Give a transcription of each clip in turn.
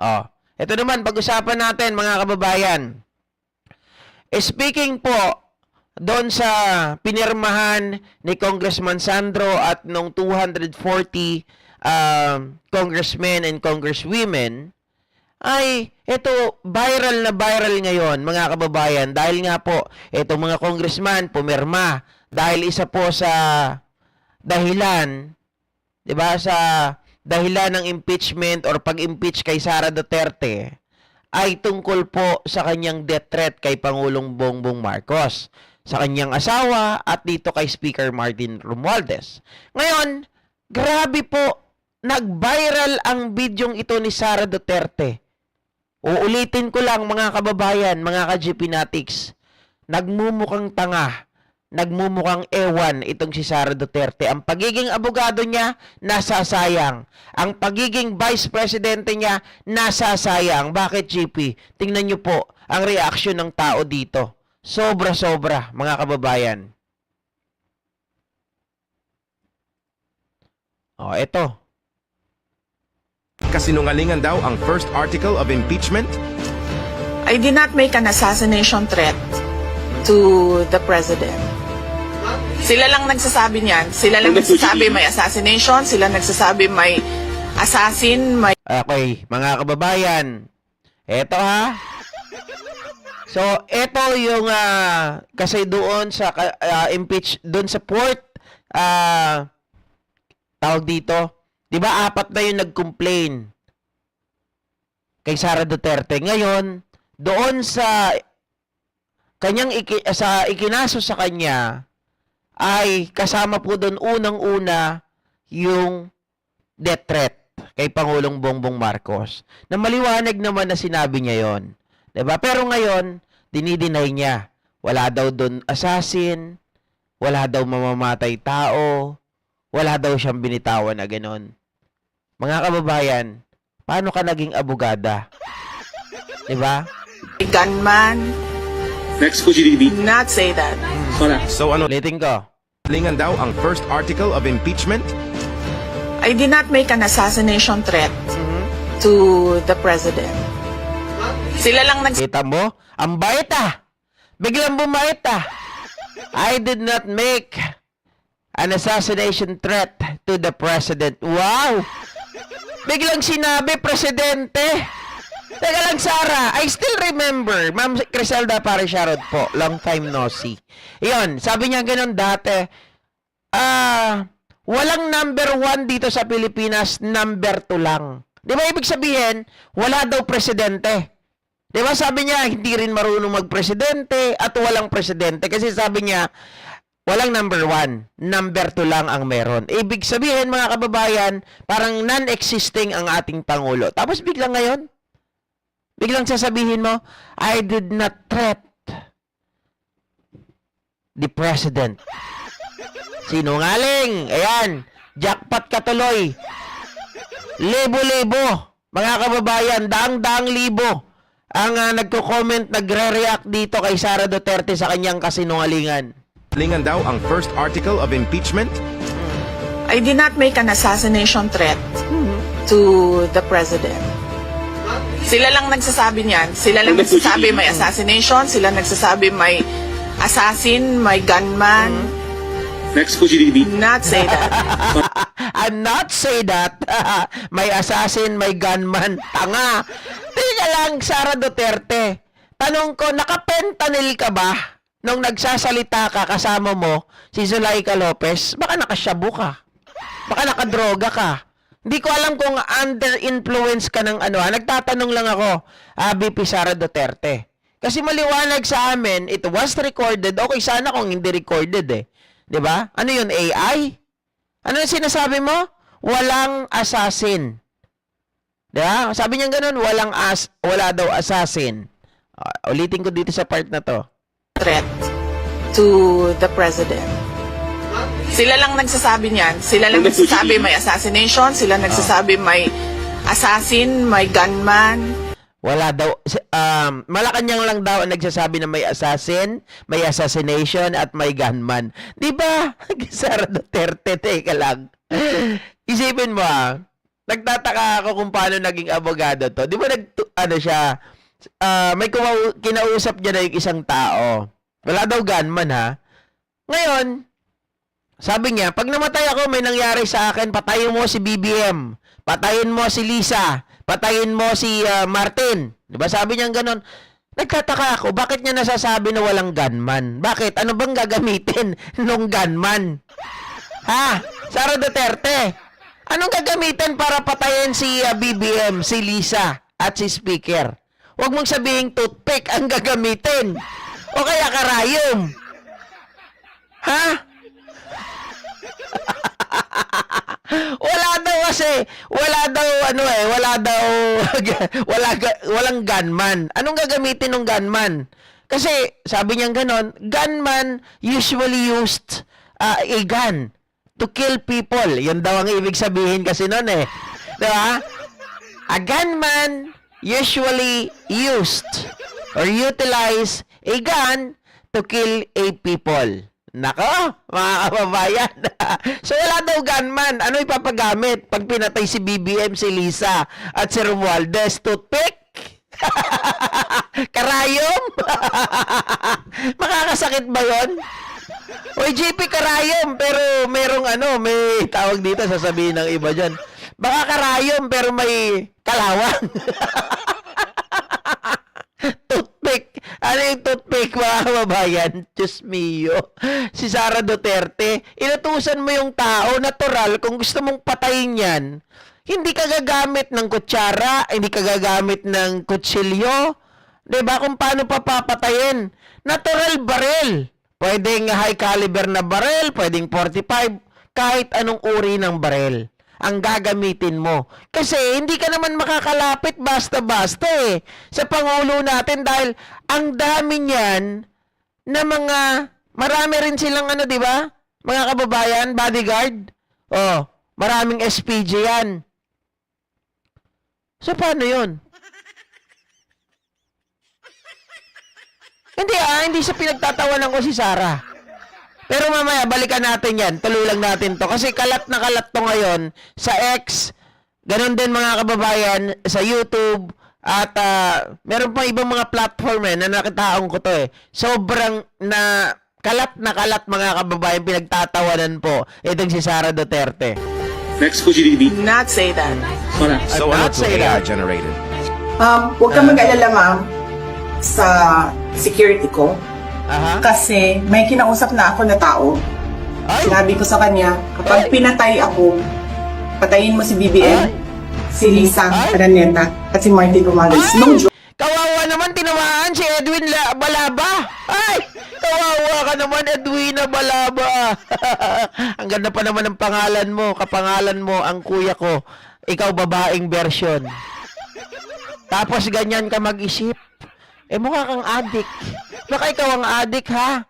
Oh, ito naman, pag-usapan natin mga kababayan. Speaking po doon sa pinirmahan ni Congressman Sandro at nung 240 congressmen and congresswomen, ay ito viral na viral ngayon mga kababayan dahil nga po itong mga congressman pumirma dahil isa po sa dahilan, 'di ba, sa dahilan ng impeachment or pag-impeach kay Sara Duterte ay tungkol po sa kanyang death threat kay Pangulong Bongbong Marcos, sa kanyang asawa at dito kay Speaker Martin Romualdez. Ngayon, grabe po, nag-viral ang bidyong ito ni Sara Duterte. Uulitin ko lang mga kababayan, mga ka-GP Natics, nagmumukhang tanga, nagmumukhang ewan itong si Sara Duterte. Ang pagiging abogado niya, nasasayang. Ang pagiging vice presidente niya, nasasayang. Bakit, GP? Tingnan niyo po ang reaksyon ng tao dito. Sobra-sobra, mga kababayan. Oh, ito. Kasinungalingan daw ang first article of impeachment? I did not make an assassination threat to the president. Sila lang nagsasabi niyan. Sila lang nagsasabi may assassination. Sila nagsasabi may assassin, may... Okay, mga kababayan. Eto ha. So, eto yung kasi doon sa impeach, doon sa port, tawag dito, 'di ba, 4 na yung nag-complain kay Sara Duterte. Ngayon, doon sa kanyang ikinaso sa kanya, ay kasama po doon unang-una yung death threat kay Pangulong Bongbong Marcos. Na maliwanag naman na sinabi niya yon, 'di ba? Pero ngayon, dinideny niya. Wala daw doon assassin, wala daw mamamatay tao, wala daw siyang binitawan na gano'n. Mga kababayan, paano ka naging abogada? 'Di ba? gunman. Next po, GDB. Did not say that. Wala. So ano, Ulitin ko. lingan daw ang first article of impeachment? I did not make an assassination threat to the president. Sila lang Kita mo? Ang bait ah. Biglang bumait ah. I did not make an assassination threat to the president. Wow! Biglang sinabi, presidente. Teka lang, Sara. I still remember. Ma'am Criselda Parisharod po. Long time no see. Iyon, sabi niya ganun dati. Walang number 1 dito sa Pilipinas, number 2 lang. Di ba ibig sabihin, wala daw presidente. Di ba sabi niya, hindi rin marunong magpresidente at walang presidente. Kasi sabi niya, walang number 1, number 2 lang ang meron. Ibig sabihin, mga kababayan, parang non-existing ang ating Pangulo. Tapos biglang ngayon, biglang sasabihin mo, I did not threat the president. Sinungaling. Ayan, jackpot ka tuloy. Libo-libo, mga kababayan, daang-daang libo ang nagko-comment, nagre-react dito kay Sara Duterte sa kanyang kasinungalingan. Lingan daw ang first article of impeachment? I did not make an assassination threat to the president. Sila lang nagsasabi niyan. Sila lang nagsasabi may assassination. Sila nagsasabi may assassin, may gunman. Next po, GDB. Did not say that. I'm not say that. May assassin, may gunman. Tanga. Teka lang, Sara Duterte. Tanong ko, nakapentanil ka ba nung nagsasalita ka kasama mo si Zulaika Lopez? Baka nakasyabu ka. Baka nakadroga ka. Hindi ko alam kung under influence ka ng ano. Nagtatanong lang ako, VP Sara Duterte. Kasi maliwanag sa amin, it was recorded. Okay, sana kung hindi recorded eh. 'Di ba? Ano 'yun, AI? Ano yung sinasabi mo? Walang assassin. 'Di ba? Sabi niya ganoon, wala daw assassin. Ulitin ko dito sa part na 'to. Threat to the president. Sila lang nagsasabi niyan. Sila lang nagsasabi may assassination. Sila nagsasabi may assassin, may gunman. Wala daw, Malacanang lang daw ang nagsasabi na may assassin, may assassination, at may gunman. Di ba? Sara Duterte, teka lang. Isipin mo nagtataka ako kung paano naging abogado to. Di ba ano siya, may kinausap niya na yung isang tao. Wala daw gunman ha. Ngayon, sabi niya, pag namatay ako, may nangyari sa akin, patayin mo si BBM, patayin mo si Lisa, patayin mo si Martin. Di ba sabi niya ganon? Nagtataka ako, bakit niya nasasabi na walang gunman? Bakit? Ano bang gagamitin nung gunman? Ha? Sara Duterte, anong gagamitin para patayin si BBM, si Lisa, at si Speaker? Huwag mong sabihin toothpick ang gagamitin. O kaya karayom. Ha? Walang gunman. Anong gagamitin ng gunman? Kasi sabi niya ganon, gunman usually used a gun to kill people. Yan daw ang ibig sabihin kasi nun eh. Diba? A gunman usually used or utilize a gun to kill a people. Nako, mga kababayan. So wala daw gunman. Ano ipapagamit pag pinatay si BBM, si Lisa, at si Romualdez? Toothpick? Karayom? Makakasakit ba yun? Oy, JP, karayom, pero merong may tawag dito, sasabihin ng iba dyan. Baka karayom, pero may kalawang. Toothpick. Ano yung toothpick, mga kababayan? Diyos mio. Si Sara Duterte, inutusan mo yung tao, natural, kung gusto mong patayin yan, hindi ka gagamit ng kutsara, hindi ka gagamit ng kutsilyo. Diba? Kung paano papapatayin. Natural barrel. Pwedeng high caliber na barrel, pwedeng 45, kahit anong uri ng barrel ang gagamitin mo. Kasi hindi ka naman makakalapit basta-basta eh sa Pangulo natin dahil ang dami niyan na marami rin silang di ba? Mga kababayan, bodyguard. Oh, maraming SPG yan. So paano yun? Hindi sa pinagtatawanan ko si Sara. Pero mamaya, balikan natin yan. Tuloy lang natin to. Kasi kalat na kalat to ngayon sa X. Ganon din mga kababayan sa YouTube. At meron pa ibang mga platform na nakitaon ko to eh. Sobrang kalat mga kababayan pinagtatawanan po. Itong si Sara Duterte. Next po, GDB. Not say that. Wala. So I'm ano not to saying AI that. generated? Huwag kang mag-alala, ma'am, sa security ko. Aha. Kasi may kinausap na ako na tao. Ay. Sinabi ko sa kanya, kapag pinatay ako, patayin mo si BBM, si Lisa Araneta, at si Martin Romualdez. No joke. Kawawa naman, tinamaan si Edwin Balaba. Ay! Kawawa ka naman, Edwina Balaba. Ang ganda pa naman ng pangalan mo. Kapangalan mo, ang kuya ko. Ikaw, babaeng version. Tapos ganyan ka mag-isip. Mukha kang adik. Baka ikaw ang adik, ha?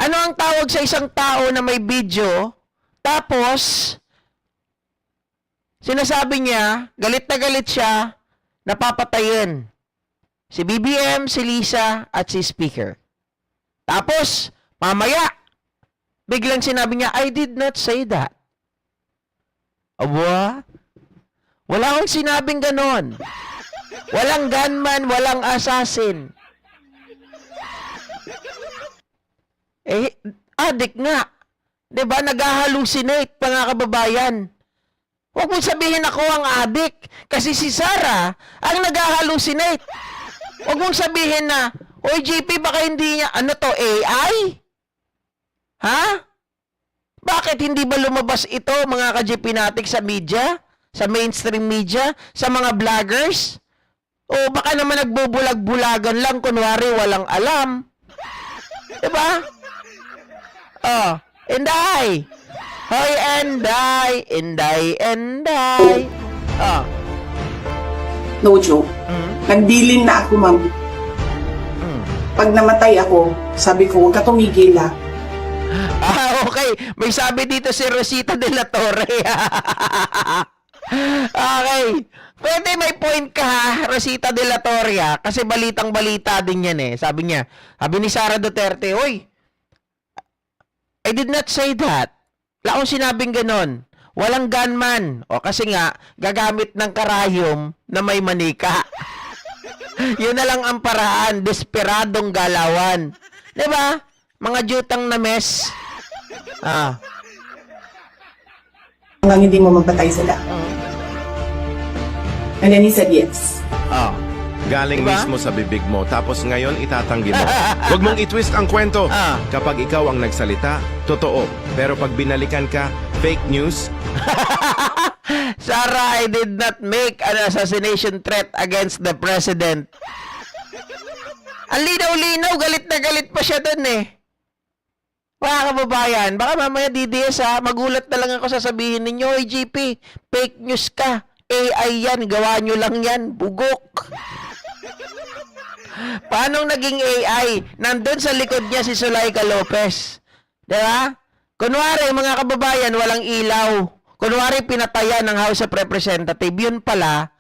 Ano ang tawag sa isang tao na may video, tapos, sinasabi niya, galit na galit siya, napapatayin. Si BBM, si Lisa, at si Speaker. Tapos, mamaya, biglang sinabi niya, I did not say that. Aba? Wala akong sinabing ganon. Walang gunman, walang assassin. Adik nga. 'Di ba? Nag-hallucinate, mga kababayan. Huwag mong sabihin ako ang adik. Kasi si Sara ang nag-hallucinate. Huwag mong sabihin na, oy, JP, baka hindi niya, AI? Ha? Bakit hindi ba lumabas ito, mga ka-JP natin sa media? Sa mainstream media? Sa mga vloggers? O baka naman nagbubulag-bulagan lang, kunwari walang alam. Diba? Oh, Inday! Hoy, Inday! Oh. No joke. Nagbilin na ako, ma'am. Pag namatay ako, sabi ko, huwag ka tumigil, ha. Okay. May sabi dito si Rosita de la Torre. Okay. Pwede may point ka, ha, Rosita de la Torre, ha? Kasi balitang-balita din yan eh. Sabi ni Sara Duterte, oy, I did not say that. Wala akong sinabing ganon. walang gunman. O kasi nga, gagamit ng karayom na may manika. Yun na lang ang paraan, desperadong galawan. 'Di ba? Mga jutang na mess. Hanggang hindi mo mapatay sila. And then he said yes. Galing Diba? mismo sa bibig mo, tapos ngayon itatanggi mo. Huwag mong i-twist ang kwento. Kapag ikaw ang nagsalita, totoo. Pero pag binalikan ka, fake news, Sarah, I did not make an assassination threat against the president. Ang linaw-linaw, galit na galit pa siya dun eh. Mga kababayan, baka mamaya DDS magulat na lang ako sasabihin ninyo, "Oy GP, fake news ka. AI yan, gawa nyo lang yan, bugok." Paano naging AI? Nandun sa likod niya si Zuleika Lopez. Diba? Kunwari, mga kababayan, walang ilaw. Kunwari, pinatayan ng House of Representative. Yun pala,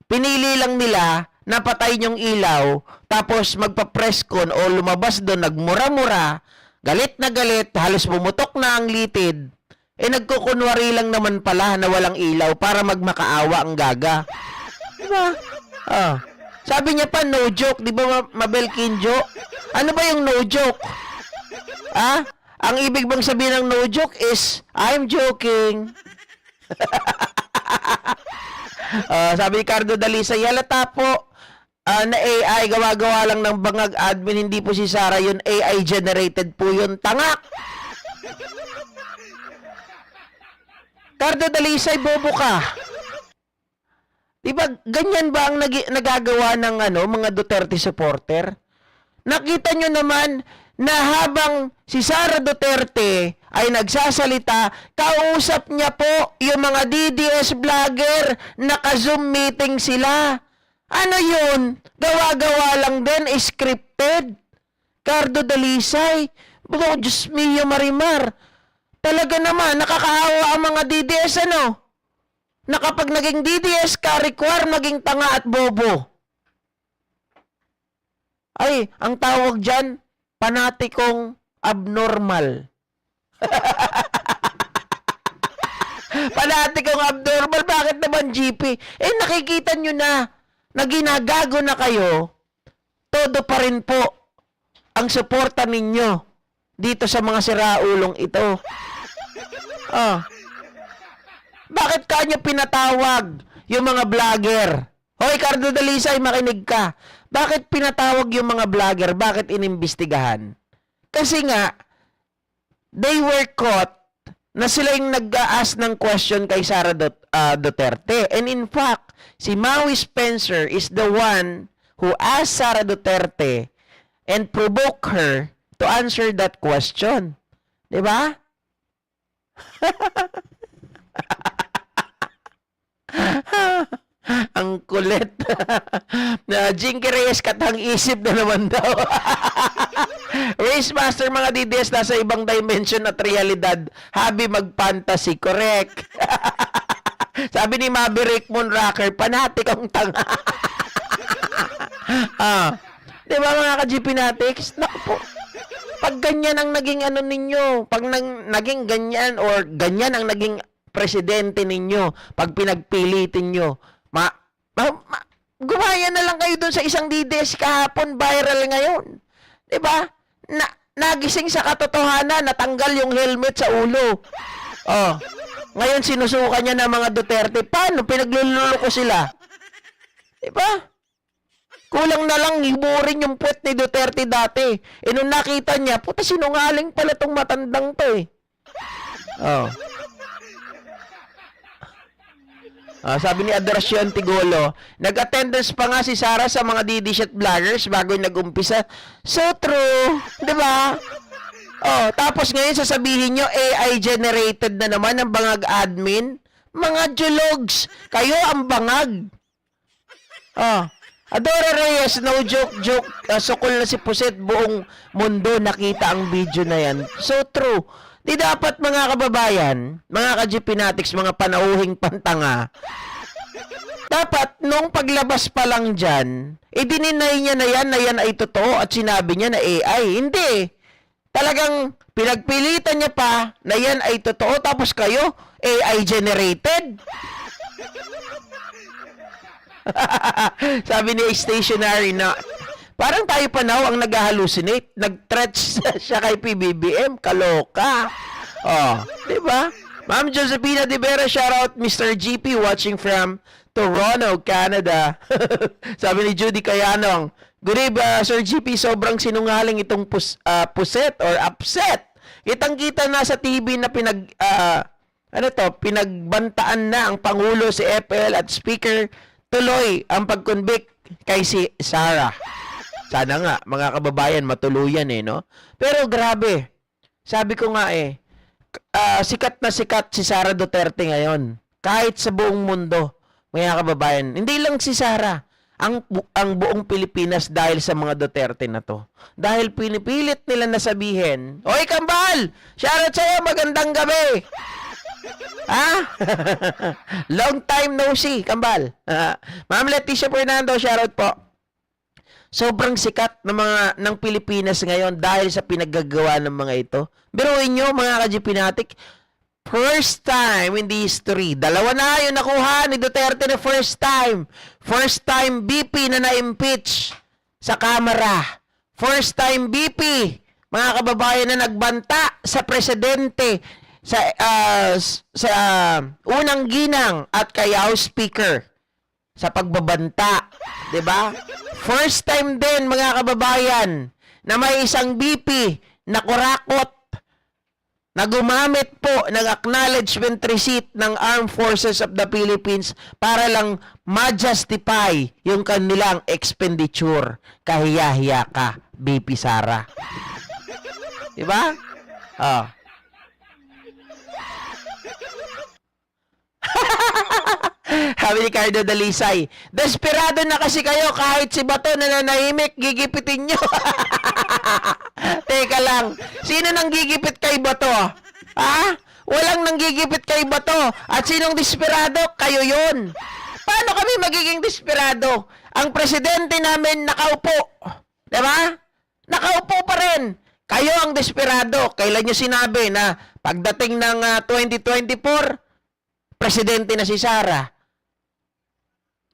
pinili lang nila na patayin yung ilaw, tapos magpa-press con o lumabas doon, nagmura-mura, galit na galit, halos pumutok na ang litid. Nagkukunwari lang naman pala na walang ilaw para magmakaawa ang gaga. Diba? Sabi niya pa, no joke. Di ba, Mabel Kinjo? Ano ba yung no joke? Ang ibig bang sabihin ng no joke is, I'm joking. Sabi ni Cardo Dalisay, halata po na AI, gawa-gawa lang ng bangag admin, hindi po si Sarah yun, AI generated po yun, tangak. Cardo Dalisay, bobo ka. Diba, ganyan ba ang nagagawa ng mga Duterte supporter? Nakita nyo naman na habang si Sara Duterte ay nagsasalita, kausap niya po yung mga DDS vlogger, naka-Zoom meeting sila. Ano yun? Gawa-gawa lang din, scripted. Cardo Dalisay, oh, Diyos mio Marimar. Talaga naman, nakakaawa ang mga DDS, na kapag naging DDS ka, require maging tanga at bobo. Ay, ang tawag dyan, panatikong abnormal. Panatikong abnormal, bakit naman GP? Nakikita nyo na ginagago na kayo, todo pa rin po ang suporta ninyo dito sa mga siraulong ito. Bakit kanyo pinatawag yung mga vlogger? Hoy, Cardo Dalisay, makinig ka. Bakit pinatawag yung mga vlogger? Bakit inimbestigahan? Kasi nga, they were caught na sila yung nag-a-ask ng question kay Sara Duterte. And in fact, si Maui Spencer is the one who asked Sara Duterte and provoked her to answer that question. Diba? Ang kulit. Na Jinky Reyes katang isip na naman daw. Race Master, mga DDS nasa ibang dimension at realidad. Habi mag-fantasy. Correct. Sabi ni Maverick Moonraker, panatik ang tanga. Diba mga ka-GP Natics? Naku po. Pag ganyan ang naging ninyo, pag naging ganyan or ganyan ang naging presidente ninyo, pag pinagpilitin nyo, gumaya na lang kayo dun sa isang DDS kahapon, viral ngayon. Diba? Nagising sa katotohanan, natanggal yung helmet sa ulo. Ngayon sinusuka niya ng mga Duterte. Paano? Pinagluloko sila. Diba? Kulang na lang hiburin yung puwet ni Duterte dati. Nung nakita niya, puta sinungaling pala tong matandang to eh. Sabi ni Adoracion Tigolo, nag-attendance pa nga si Sara sa mga DDS vloggers bago nag-umpisa. So true, 'di ba? Tapos ngayon sasabihin nyo AI generated na naman ang bangag admin. Mga jologs, kayo ang bangag. Adora Reyes, no joke. Sukol na si Puset, buong mundo nakita ang video na yan. So true. Di dapat mga kababayan, mga ka-GP Natics, mga panauhing pantanga, dapat nung paglabas pa lang dyan, dininay niya na yan ay totoo at sinabi niya na AI. Hindi. Talagang pinagpilitan niya pa na yan ay totoo, tapos kayo, AI generated. Sabi ni Stationary na parang tayo pa now ang nag-hallucinate. Nag-threat siya kay PBBM. Kaloka. Oh, di ba? Ma'am Josepina De Vera, shout out Mr. GP watching from Toronto, Canada. Sabi ni Judy Cayanong, good eve, Sir GP, sobrang sinungaling itong puset or upset. Kitang-kita na sa TV na pinagbantaan na ang Pangulo, si FL at Speaker. Tuloy ang pag-convict kay si Sarah. Sana nga, mga kababayan, matuluyan no? Pero grabe, sabi ko nga sikat na sikat si Sara Duterte ngayon. Kahit sa buong mundo, mga kababayan. Hindi lang si Sara, ang buong Pilipinas dahil sa mga Duterte na to. Dahil pinipilit nila na sabihin, Oy, Kambal! Shoutout sa'yo, magandang gabi! Ha? Long time no see, Kambal. Ma'am Leticia Fernando, shoutout po. Sobrang sikat ng Pilipinas ngayon dahil sa pinaggagawa ng mga ito. Biruin nyo, mga ka-GPnatic, first time in the history. Dalawa na yung nakuha ni Duterte na first time. First time BP na na-impeach sa Kamara. First time BP, mga kababayan, na nagbanta sa presidente, sa unang ginang at kay House Speaker sa pagbabanta, 'di ba? First time din, mga kababayan, na may isang BP na kurakot na gumamit po ng acknowledgement receipt ng Armed Forces of the Philippines para lang ma-justify yung kanilang expenditure. Kahiya-hiya ka, BP Sara. 'Di ba? Oh. Sabi ni Cardo Dalisay, desperado na kasi kayo kahit si Bato nananahimik, gigipitin nyo. Teka lang, sino nang gigipit kay Bato? Ha? Walang nang gigipit kay Bato. At sinong desperado? Kayo yun. Paano kami magiging desperado? Ang presidente namin nakaupo. Diba? Nakaupo pa rin. Kayo ang desperado. Kailan nyo sinabi na pagdating ng 2024, presidente na si Sara?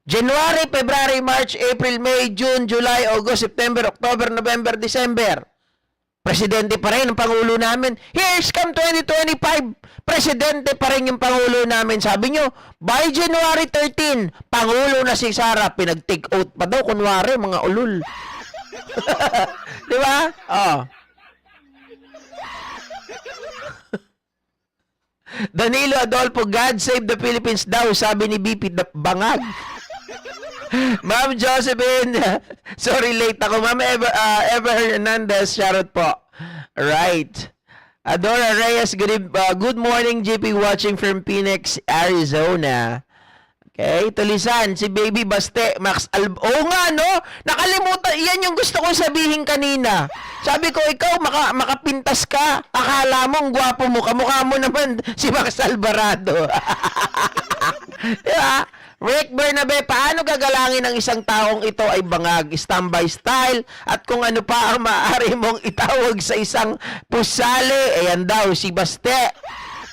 January, February, March, April, May, June, July, August, September, October, November, December. Presidente pa rin ang Pangulo namin. Here's come 2025. Presidente pa rin yung Pangulo namin. Sabi nyo, by January 13, Pangulo na si Sara. Pinag-take out pa daw, kunwari, mga ulul. Di ba? Oh. Danilo Adolfo, God save the Philippines daw, sabi ni BP Bangag. Ma'am Josephine, sorry late ako. Ma'am Eva Hernandez, shoutout po. Right. Adora Reyes, good morning, JP watching from Phoenix, Arizona. Okay, tulisan, si Baby Baste, Max Oo nga, no? Nakalimutan, yan yung gusto kong sabihin kanina. Sabi ko, ikaw, makapintas ka. Akala mo, ang gwapo mo, kamukha mo naman si Max Alvarado. Diba? Rick Bernabe, paano gagalangin ang isang taong ito ay bangag, standby style, at kung ano pa ang maaari mong itawag sa isang pusali? Ayan daw, si Baste.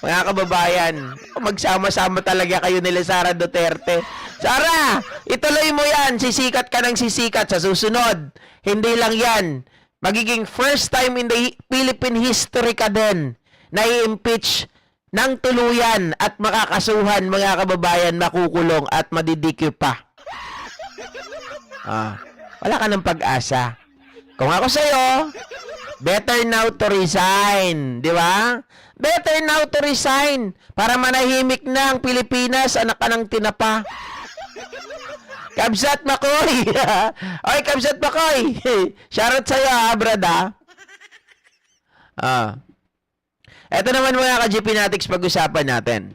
Mga kababayan, magsama-sama talaga kayo nila Sara Duterte. Sara, ituloy mo yan. Sisikat ka ng sisikat sa susunod. Hindi lang yan. Magiging first time in the Philippine history ka din na i-impeach ng tuluyan at makakasuhan, mga kababayan, makukulong at madidikyo pa. Wala ka ng pag-asa. Kung ako sa'yo, better now to resign. Di ba? Better now to resign para manahimik na ang Pilipinas, anak ka ng tinapa. Kabsat Makoy. Oy, Kabsat Makoy. Shoutout sa'yo, brada. Ito naman, mga ka-GPnatics, pag-usapan natin.